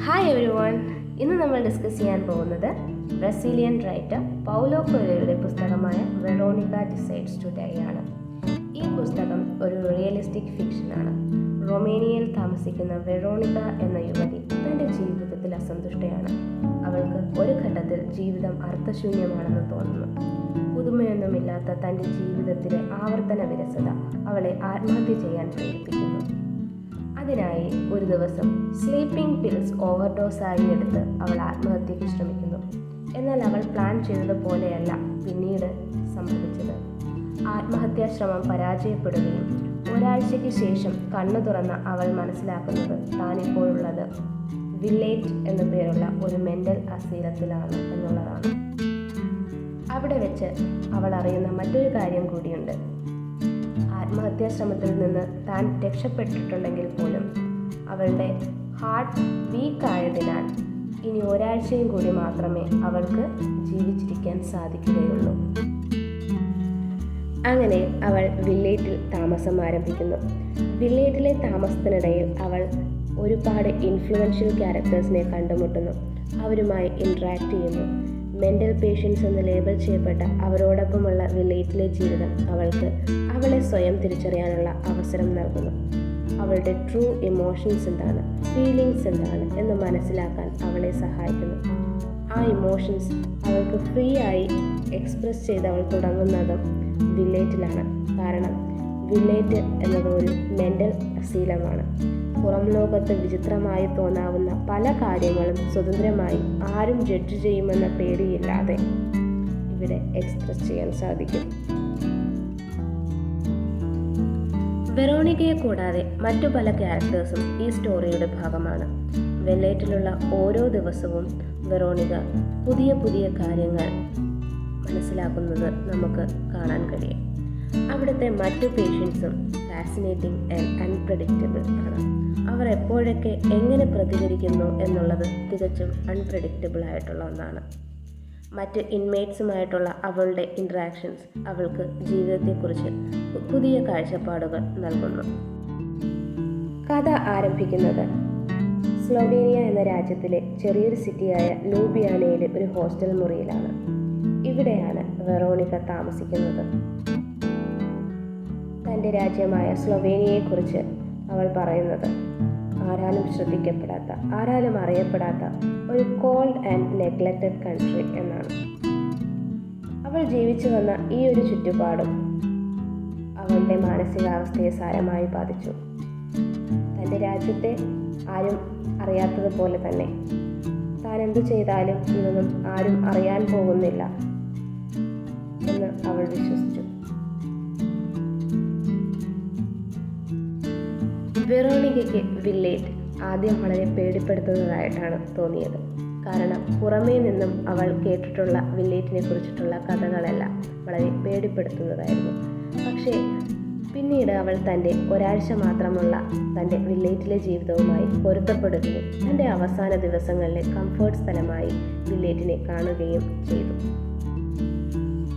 Hi every one. ഇന്ന് നമ്മൾ discuss ചെയ്യാൻ പോകുന്നത് ബ്രസീലിയൻ റൈറ്റർ പൗലോ കൊയ്ലോയുടെ പുസ്തകമായ വെറോണിക്ക ഡിസൈഡ്സ് ടു ഡൈ ആണ്. ഈ പുസ്തകം ഒരു റിയലിസ്റ്റിക് ഫിക്ഷനാണ്. റൊമേനിയയിൽ താമസിക്കുന്ന വെറോണിക്ക എന്ന യുവതി തൻ്റെ ജീവിതത്തിൽ അസന്തുഷ്ടയാണ്. അവൾക്ക് ഒരു ഘട്ടത്തിൽ ജീവിതം അർത്ഥശൂന്യമാണെന്ന് തോന്നുന്നു. പുതുമയൊന്നുമില്ലാത്ത തൻ്റെ ജീവിതത്തിലെ ആവർത്തന വിരസത അവളെ ആത്മഹത്യ ചെയ്യാൻ പ്രേരിപ്പിക്കുന്നു. അതിനായി ഒരു ദിവസം സ്ലീപ്പിംഗ് പിൽസ് ഓവർഡോസായി എടുത്ത് അവൾ ആത്മഹത്യയ്ക്ക് ശ്രമിക്കുന്നു. എന്നാൽ അവൾ പ്ലാൻ ചെയ്തതുപോലെയല്ല പിന്നീട് സംഭവിച്ചത്. ആത്മഹത്യാശ്രമം പരാജയപ്പെടുകയും ഒരാഴ്ചയ്ക്ക് ശേഷം കണ്ണു തുറന്ന അവൾ മനസ്സിലാക്കുന്നത് താനിപ്പോഴുള്ളത് വില്ലേജ് എന്നു പേരുള്ള ഒരു മെൻ്റൽ അസീലത്തിലാണ് എന്നുള്ളതാണ്. അവിടെ വെച്ച് അവൾ അറിയുന്ന മറ്റൊരു കാര്യം കൂടിയുണ്ട്. ആത്മഹത്യാശ്രമത്തിൽ നിന്ന് താൻ രക്ഷപ്പെട്ടിട്ടുണ്ടെങ്കിൽ പോലും അവളുടെ ഹാർട്ട് വീക്കായതിനാൽ ഇനി ഒരാഴ്ചയും കൂടി മാത്രമേ അവൾക്ക് ജീവിച്ചിരിക്കാൻ സാധിക്കുകയുള്ളൂ. അങ്ങനെ അവൾ വില്ലേജിൽ താമസം ആരംഭിക്കുന്നു. വില്ലേജിലെ താമസത്തിനിടയിൽ അവൾ ഒരുപാട് ഇൻഫ്ലുവൻഷ്യൽ ക്യാരക്ടേഴ്സിനെ കണ്ടുമുട്ടുന്നു. അവരുമായി ഇൻട്രാക്ട് ചെയ്യുന്നു. മെൻ്റൽ പേഷ്യൻസ് എന്ന് ലേബൽ ചെയ്യപ്പെട്ട അവരോടൊപ്പമുള്ള വില്ലേജിലെ ജീവിതം അവൾക്ക് അവളെ സ്വയം തിരിച്ചറിയാനുള്ള അവസരം നൽകുന്നു. അവളുടെ ട്രൂ ഇമോഷൻസ് എന്താണ്, ഫീലിങ്സ് എന്താണ് എന്ന് മനസ്സിലാക്കാൻ അവളെ സഹായിക്കുന്നു. ആ ഇമോഷൻസ് അവൾക്ക് ഫ്രീ ആയി എക്സ്പ്രസ് ചെയ്ത് അവൾ തുടങ്ങുന്നതും വില്ലേജിലാണ്. കാരണം വില്ലേജ് എന്നത് ഒരു മെൻ്റൽ അസീലമാണ്. പുറം ലോകത്ത് വിചിത്രമായി തോന്നാവുന്ന പല കാര്യങ്ങളും സ്വതന്ത്രമായി ആരും ജഡ്ജ് ചെയ്യുമെന്ന പേടിയില്ലാതെ ഇവിടെ എക്സ്പ്രസ് ചെയ്യാൻ സാധിക്കും. വെറോണിക്കയെ കൂടാതെ മറ്റു പല ക്യാരക്ടേഴ്സും ഈ സ്റ്റോറിയുടെ ഭാഗമാണ്. വെല്ലേറ്റിലുള്ള ഓരോ ദിവസവും വെറോണിക്ക പുതിയ പുതിയ കാര്യങ്ങൾ മനസ്സിലാക്കുന്നത് നമുക്ക് കാണാൻ കഴിയും. അവിടുത്തെ മറ്റു പേഷ്യൻസും ഫാസിനേറ്റിംഗ് ആൻഡ് അൺപ്രഡിക്റ്റബിൾ ആണ്. അവർ എപ്പോഴൊക്കെ എങ്ങനെ പ്രതികരിക്കുന്നു എന്നുള്ളത് തികച്ചും അൺപ്രഡിക്റ്റബിൾ ആയിട്ടുള്ള ഒന്നാണ്. മറ്റ് ഇൻമേറ്റ്സുമായിട്ടുള്ള അവളുടെ ഇൻട്രാക്ഷൻസ് അവൾക്ക് ജീവിതത്തെക്കുറിച്ച് പുതിയ കാഴ്ചപ്പാടുകൾ നൽകുന്നു. കഥ ആരംഭിക്കുന്നത് സ്ലൊവേനിയ എന്ന രാജ്യത്തിലെ ചെറിയൊരു സിറ്റിയായ ലൂബിയാനയിലെ ഒരു ഹോസ്റ്റൽ മുറിയിലാണ്. ഇവിടെയാണ് വെറോണിക്ക താമസിക്കുന്നത്. തൻ്റെ രാജ്യമായ സ്ലൊവേനിയയെക്കുറിച്ച് അവൾ പറയുന്നത് ആരാലും ശ്രദ്ധിക്കപ്പെടാത്ത, ആരാലും അറിയപ്പെടാത്ത ഒരു കോൾഡ് ആൻഡ് നെഗ്ലക്റ്റഡ് കൺട്രി എന്നാണ്. അവൾ ജീവിച്ചു വന്ന ഈ ഒരു ചുറ്റുപാടും അവളുടെ മാനസികാവസ്ഥയെ സാരമായി ബാധിച്ചു. തൻ്റെ രാജ്യത്തെ ആരും അറിയാത്തതുപോലെ തന്നെ താൻ എന്തു ചെയ്താലും ഇതൊന്നും ആരും അറിയാൻ പോകുന്നില്ല എന്ന് അവൾ വിശ്വസിച്ചു. വെറോണിക്കയ്ക്ക് വില്ലേജ് ആദ്യം വളരെ പേടിപ്പെടുത്തുന്നതായിട്ടാണ് തോന്നിയത്. കാരണം പുറമേ നിന്നും അവൾ കേട്ടിട്ടുള്ള വില്ലേജിനെ കുറിച്ചിട്ടുള്ള കഥകളെല്ലാം വളരെ പേടിപ്പെടുത്തുന്നതായിരുന്നു. പക്ഷേ പിന്നീട് അവൾ തൻ്റെ ഒരാഴ്ച മാത്രമുള്ള തൻ്റെ വില്ലേജിലെ ജീവിതവുമായി പൊരുത്തപ്പെടുകയും തൻ്റെ അവസാന ദിവസങ്ങളിലെ കംഫേർട്ട് സ്ഥലമായി വില്ലേജിനെ കാണുകയും ചെയ്തു.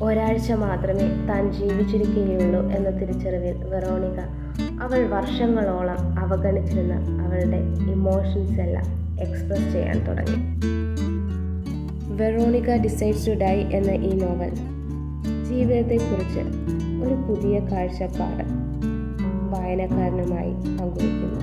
ഒരാഴ്ച മാത്രമേ താൻ ജീവിച്ചിരിക്കുകയുള്ളൂ എന്ന തിരിച്ചറിവിൽ വെറോണിക്ക അവൾ വർഷങ്ങളോളം അവഗണിച്ചിരുന്ന അവളുടെ ഇമോഷൻസ് എല്ലാം എക്സ്പ്രസ് ചെയ്യാൻ തുടങ്ങി. വെറോണിക്ക ഡിസൈഡ്സ് ടു ഡൈ എന്ന ഈ നോവൽ ജീവിതത്തെക്കുറിച്ച് ഒരു പുതിയ കാഴ്ചപ്പാട് വായനക്കാരനുമായി പങ്കുവയ്ക്കുന്നു.